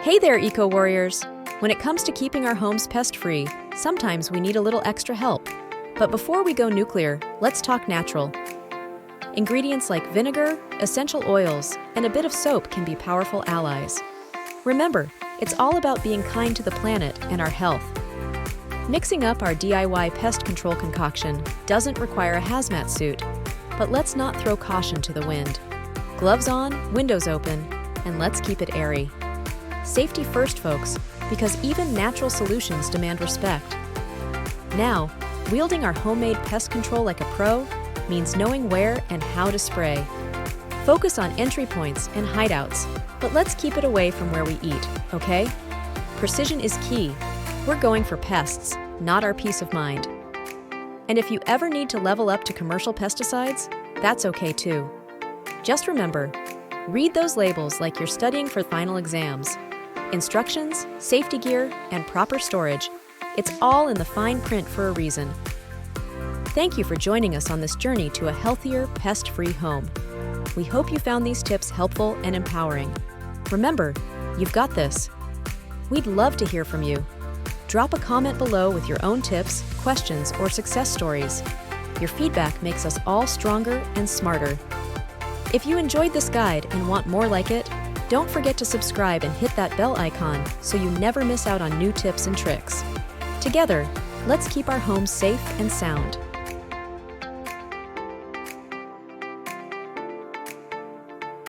Hey there, eco-warriors! When it comes to keeping our homes pest-free, sometimes we need a little extra help. But before we go nuclear, let's talk natural. Ingredients like vinegar, essential oils, and a bit of soap can be powerful allies. Remember, it's all about being kind to the planet and our health. Mixing up our DIY pest control concoction doesn't require a hazmat suit, but let's not throw caution to the wind. Gloves on, windows open, and let's keep it airy. Safety first, folks, because even natural solutions demand respect. Now, wielding our homemade pest control like a pro means knowing where and how to spray. Focus on entry points and hideouts, but let's keep it away from where we eat, okay? Precision is key. We're going for pests, not our peace of mind. And if you ever need to level up to commercial pesticides, that's okay too. Just remember, read those labels like you're studying for final exams. Instructions, safety gear, and proper storage, it's all in the fine print for a reason. Thank you for joining us on this journey to a healthier, pest-free home. We hope you found these tips helpful and empowering. Remember, you've got this. We'd love to hear from you. Drop a comment below with your own tips, questions, or success stories. Your feedback makes us all stronger and smarter. If you enjoyed this guide and want more like it, don't forget to subscribe and hit that bell icon so you never miss out on new tips and tricks. Together, let's keep our homes safe and sound.